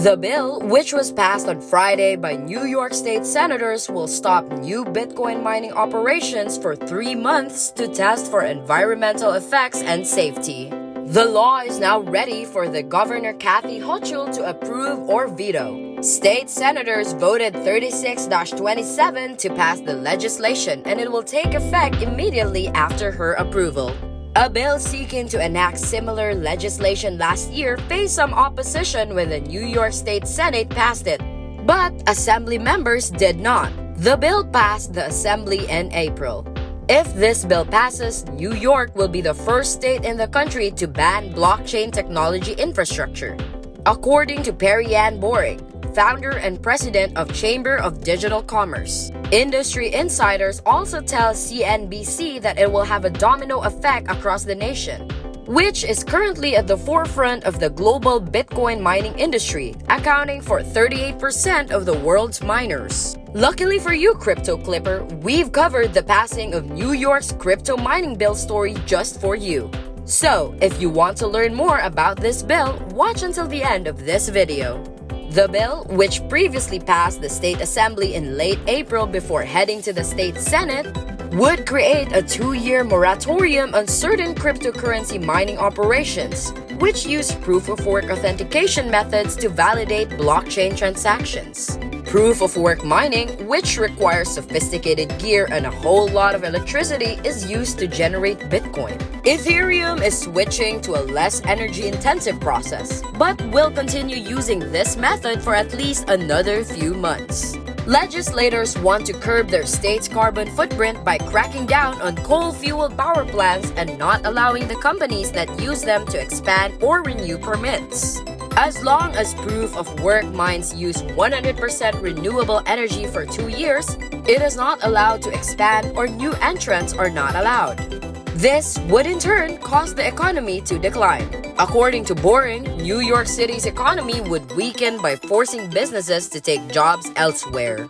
The bill, which was passed on Friday by New York State senators, will stop new Bitcoin mining operations for 3 months to test for environmental effects and safety. The law is now ready for the Governor Kathy Hochul to approve or veto. State senators voted 36-27 to pass the legislation, and it will take effect immediately after her approval. A bill seeking to enact similar legislation last year faced some opposition when the New York State Senate passed it, but Assembly members did not. The bill passed the Assembly in April. If this bill passes, New York will be the first state in the country to ban blockchain technology infrastructure. According to Fabiano, founder and president of Chamber of Digital Commerce. Industry insiders also tell CNBC that it will have a domino effect across the nation, which is currently at the forefront of the global Bitcoin mining industry, accounting for 38% of the world's miners. Luckily for you, Crypto Clipper, we've covered the passing of New York's crypto mining bill story just for you. So, if you want to learn more about this bill, watch until the end of this video. The bill, which previously passed the state assembly in late April before heading to the state senate, would create a 2-year moratorium on certain cryptocurrency mining operations, which use proof-of-work authentication methods to validate blockchain transactions. Proof-of-work mining, which requires sophisticated gear and a whole lot of electricity, is used to generate Bitcoin. Ethereum is switching to a less energy-intensive process, but will continue using this method for at least another few months. Legislators want to curb their state's carbon footprint by cracking down on coal-fueled power plants and not allowing the companies that use them to expand or renew permits. As long as proof-of-work mines use 100% renewable energy for 2 years, it is not allowed to expand or new entrants are not allowed. This would in turn cause the economy to decline. According to Boring, New York City's economy would weaken by forcing businesses to take jobs elsewhere.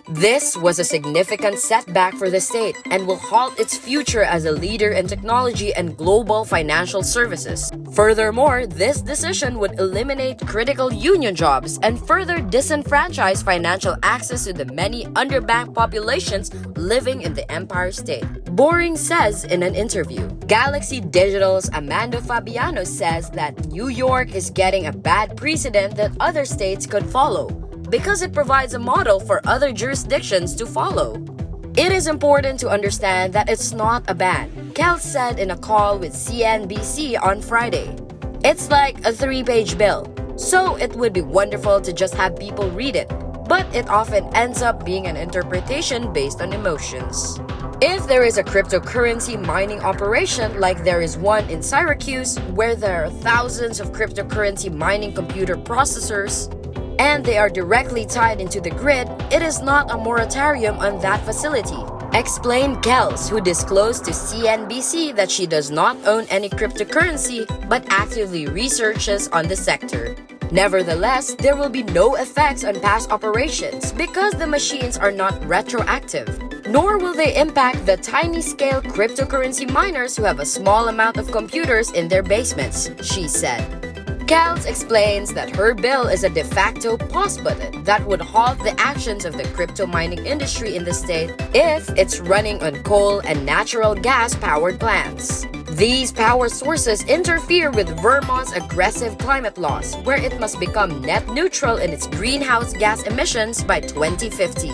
This was a significant setback for the state and will halt its future as a leader in technology and global financial services. Furthermore, this decision would eliminate critical union jobs and further disenfranchise financial access to the many underbanked populations living in the Empire State. Boring says in an interview. Galaxy Digital's Amando Fabiano says that New York is getting a bad precedent that other states could follow, because it provides a model for other jurisdictions to follow. It is important to understand that it's not a ban, Kel said in a call with CNBC on Friday. It's like a 3-page bill, so it would be wonderful to just have people read it, but it often ends up being an interpretation based on emotions. If there is a cryptocurrency mining operation like there is one in Syracuse, where there are thousands of cryptocurrency mining computer processors, and they are directly tied into the grid, it is not a moratorium on that facility, explained Kels, who disclosed to CNBC that she does not own any cryptocurrency but actively researches on the sector. Nevertheless, there will be no effects on past operations because the machines are not retroactive, nor will they impact the tiny-scale cryptocurrency miners who have a small amount of computers in their basements, she said. Kels explains that her bill is a de facto pause button that would halt the actions of the crypto mining industry in the state if it's running on coal and natural gas-powered plants. These power sources interfere with Vermont's aggressive climate laws, where it must become net neutral in its greenhouse gas emissions by 2050.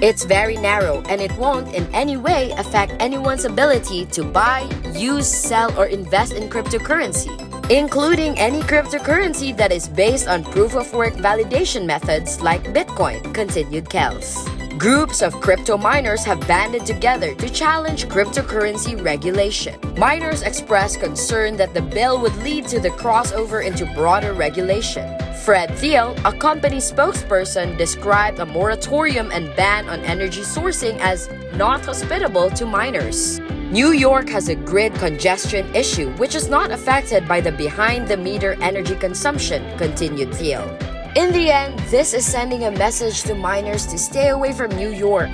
It's very narrow, and it won't in any way affect anyone's ability to buy, use, sell, or invest in cryptocurrency, including any cryptocurrency that is based on proof-of-work validation methods like Bitcoin, continued Kels. Groups of crypto miners have banded together to challenge cryptocurrency regulation. Miners expressed concern that the bill would lead to the crossover into broader regulation. Fred Thiel, a company spokesperson, described a moratorium and ban on energy sourcing as not hospitable to miners. New York has a grid congestion issue which is not affected by the behind-the-meter energy consumption, continued Thiel. In the end, this is sending a message to miners to stay away from New York,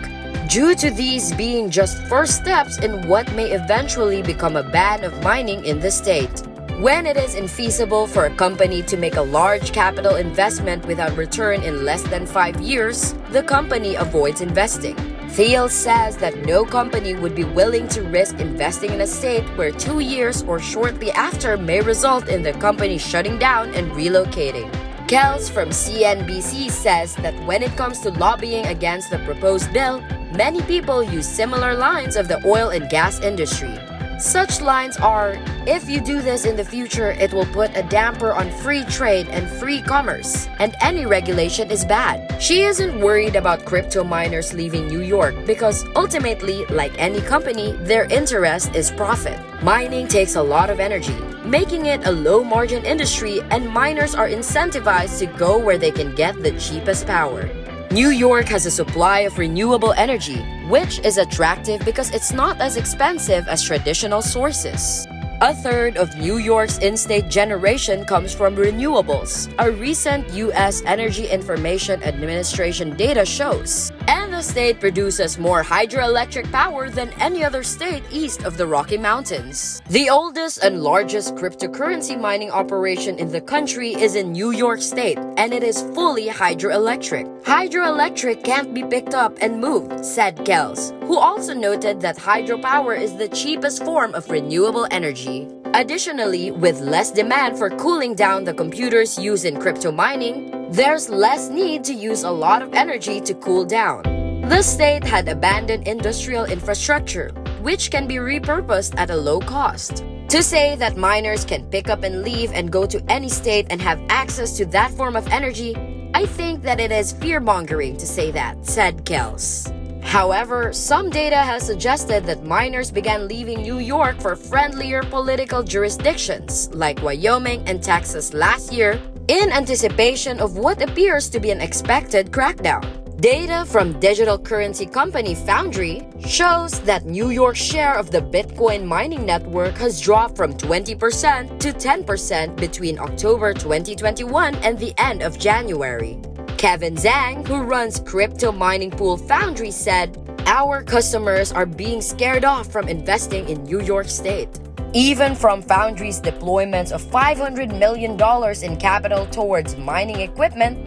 due to these being just first steps in what may eventually become a ban of mining in the state. When it is infeasible for a company to make a large capital investment without return in less than 5 years, the company avoids investing. Thiel says that no company would be willing to risk investing in a state where 2 years or shortly after may result in the company shutting down and relocating. Kels from CNBC says that when it comes to lobbying against the proposed bill, many people use similar lines of the oil and gas industry. Such lines are, if you do this in the future, it will put a damper on free trade and free commerce, and any regulation is bad. She isn't worried about crypto miners leaving New York because ultimately, like any company, their interest is profit. Mining takes a lot of energy, making it a low-margin industry, and miners are incentivized to go where they can get the cheapest power. New York has a supply of renewable energy, which is attractive because it's not as expensive as traditional sources. A third of New York's in-state generation comes from renewables, a recent U.S. Energy Information Administration data shows. And the state produces more hydroelectric power than any other state east of the Rocky Mountains. The oldest and largest cryptocurrency mining operation in the country is in New York State, and it is fully hydroelectric. Hydroelectric can't be picked up and moved, said Kels, who also noted that hydropower is the cheapest form of renewable energy. Additionally, with less demand for cooling down the computers used in crypto mining, there's less need to use a lot of energy to cool down. The state had abandoned industrial infrastructure, which can be repurposed at a low cost. To say that miners can pick up and leave and go to any state and have access to that form of energy, I think that it is fear-mongering to say that, said Kels. However, some data has suggested that miners began leaving New York for friendlier political jurisdictions like Wyoming and Texas last year in anticipation of what appears to be an expected crackdown. Data from digital currency company Foundry shows that New York's share of the Bitcoin mining network has dropped from 20% to 10% between October 2021 and the end of January. Kevin Zhang, who runs crypto mining pool Foundry, said, "Our customers are being scared off from investing in New York State." Even from Foundry's deployments of $500 million in capital towards mining equipment,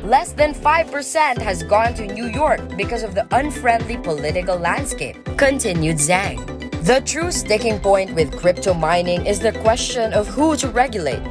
less than 5% has gone to New York because of the unfriendly political landscape, continued Zhang. The true sticking point with crypto mining is the question of who to regulate.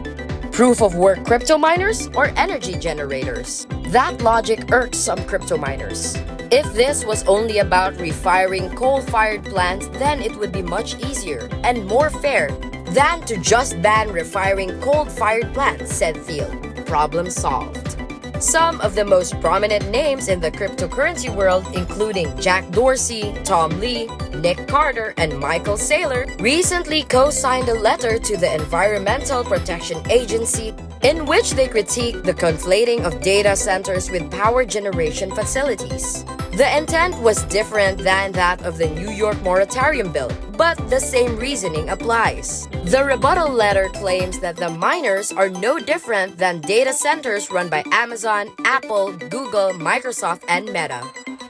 Proof-of-work crypto miners or energy generators? That logic irks some crypto miners. If this was only about refiring coal-fired plants, then it would be much easier and more fair than to just ban refiring coal-fired plants, said Thiel. Problem solved. Some of the most prominent names in the cryptocurrency world, including Jack Dorsey, Tom Lee, Nick Carter, and Michael Saylor, recently co-signed a letter to the Environmental Protection Agency in which they critiqued the conflating of data centers with power generation facilities. The intent was different than that of the New York moratorium bill, but the same reasoning applies. The rebuttal letter claims that the miners are no different than data centers run by Amazon, Apple, Google, Microsoft, and Meta.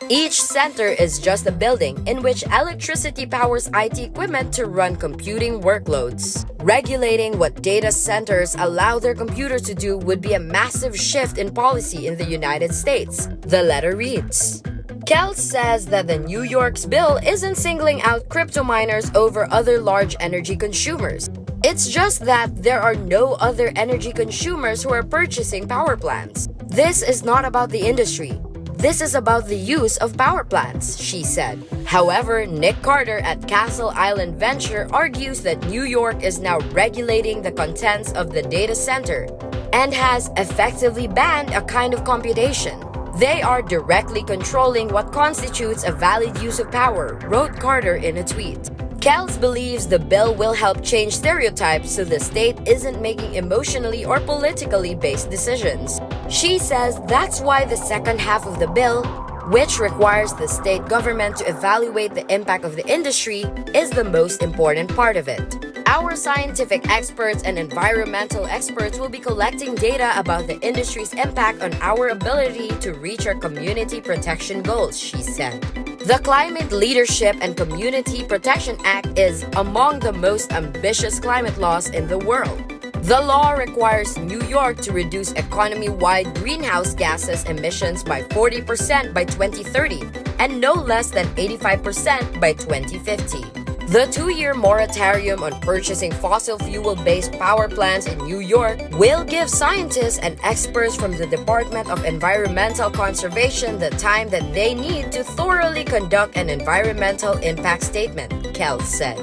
Each center is just a building in which electricity powers IT equipment to run computing workloads. Regulating what data centers allow their computers to do would be a massive shift in policy in the United States, the letter reads. Kels says that the New York's bill isn't singling out crypto miners over other large energy consumers. It's just that there are no other energy consumers who are purchasing power plants. This is not about the industry. This is about the use of power plants, she said. However, Nick Carter at Castle Island Venture argues that New York is now regulating the contents of the data center and has effectively banned a kind of computation. They are directly controlling what constitutes a valid use of power, wrote Carter in a tweet. Kels believes the bill will help change stereotypes so the state isn't making emotionally or politically based decisions. She says that's why the second half of the bill, which requires the state government to evaluate the impact of the industry, is the most important part of it. Our scientific experts and environmental experts will be collecting data about the industry's impact on our ability to reach our community protection goals, she said. The Climate Leadership and Community Protection Act is among the most ambitious climate laws in the world. The law requires New York to reduce economy-wide greenhouse gases emissions by 40% by 2030 and no less than 85% by 2050. The 2-year moratorium on purchasing fossil fuel-based power plants in New York will give scientists and experts from the Department of Environmental Conservation the time that they need to thoroughly conduct an environmental impact statement, Kells said.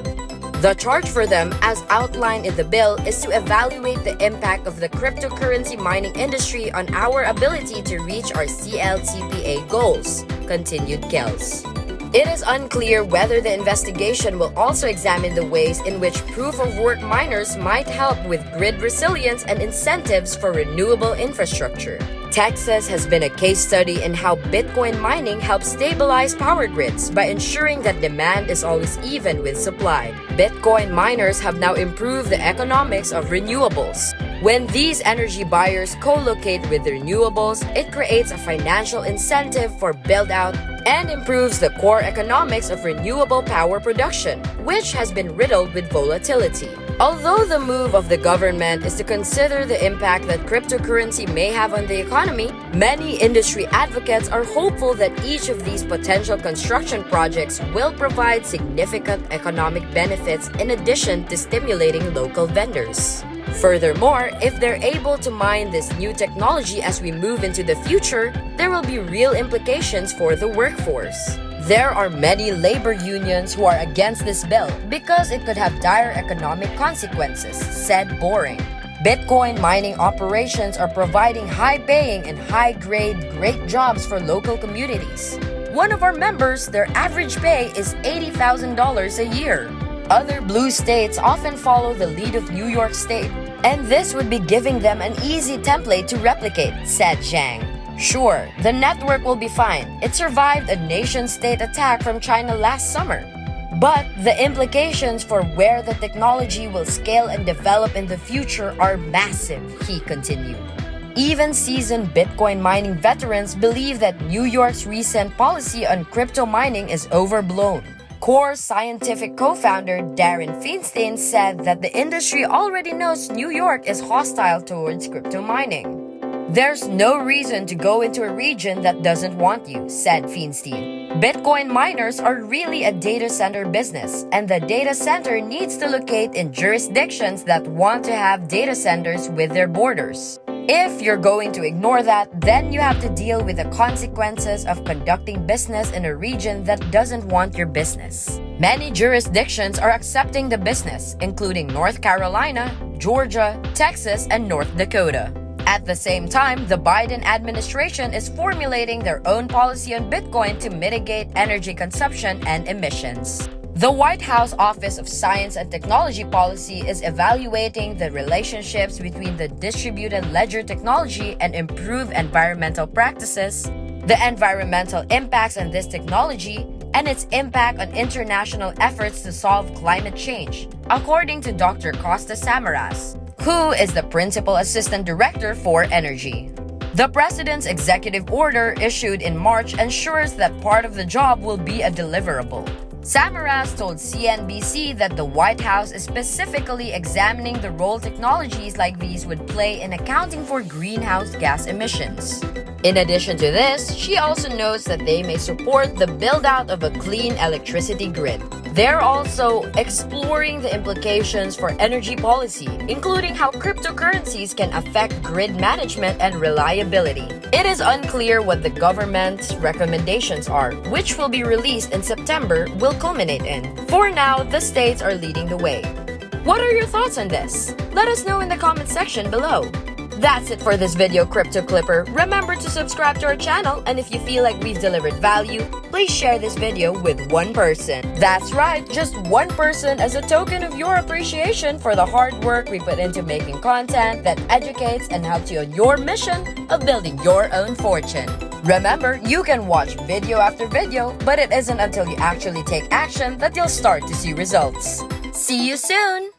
The charge for them, as outlined in the bill, is to evaluate the impact of the cryptocurrency mining industry on our ability to reach our CLTPA goals, continued Kells. It is unclear whether the investigation will also examine the ways in which proof-of-work miners might help with grid resilience and incentives for renewable infrastructure. Texas has been a case study in how Bitcoin mining helps stabilize power grids by ensuring that demand is always even with supply. Bitcoin miners have now improved the economics of renewables. When these energy buyers co-locate with renewables, it creates a financial incentive for build-out and improves the core economics of renewable power production, which has been riddled with volatility. Although the move of the government is to consider the impact that cryptocurrency may have on the economy, many industry advocates are hopeful that each of these potential construction projects will provide significant economic benefits in addition to stimulating local vendors. Furthermore, if they're able to mine this new technology as we move into the future, there will be real implications for the workforce. There are many labor unions who are against this bill because it could have dire economic consequences, said Boring. Bitcoin mining operations are providing high-paying and high-grade great jobs for local communities. One of our members, their average pay is $80,000 a year. Other blue states often follow the lead of New York State, and this would be giving them an easy template to replicate, said Zhang. Sure, the network will be fine. It survived a nation-state attack from China last summer. But the implications for where the technology will scale and develop in the future are massive, he continued. Even seasoned Bitcoin mining veterans believe that New York's recent policy on crypto mining is overblown. Core Scientific co-founder Darren Feinstein said that the industry already knows New York is hostile towards crypto mining. There's no reason to go into a region that doesn't want you, said Feinstein. Bitcoin miners are really a data center business, and the data center needs to locate in jurisdictions that want to have data centers with their borders. If you're going to ignore that, then you have to deal with the consequences of conducting business in a region that doesn't want your business. Many jurisdictions are accepting the business, including North Carolina, Georgia, Texas, and North Dakota. At the same time, the Biden administration is formulating their own policy on Bitcoin to mitigate energy consumption and emissions. The White House Office of Science and Technology Policy is evaluating the relationships between the distributed ledger technology and improved environmental practices, the environmental impacts on this technology, and its impact on international efforts to solve climate change, according to Dr. Costa Samaras, who is the Principal Assistant Director for Energy. The President's executive order issued in March ensures that part of the job will be a deliverable. Samaras told CNBC that the White House is specifically examining the role technologies like these would play in accounting for greenhouse gas emissions. In addition to this, she also notes that they may support the build-out of a clean electricity grid. They're also exploring the implications for energy policy, including how cryptocurrencies can affect grid management and reliability. It is unclear what the government's recommendations are, which will be released in September, will culminate in. For now, the states are leading the way. What are your thoughts on this? Let us know in the comment section below. That's it for this video, Crypto Clipper. Remember to subscribe to our channel, and if you feel like we've delivered value, please share this video with one person. That's right, just one person, as a token of your appreciation for the hard work we put into making content that educates and helps you on your mission of building your own fortune. Remember, you can watch video after video, but it isn't until you actually take action that you'll start to see results. See you soon!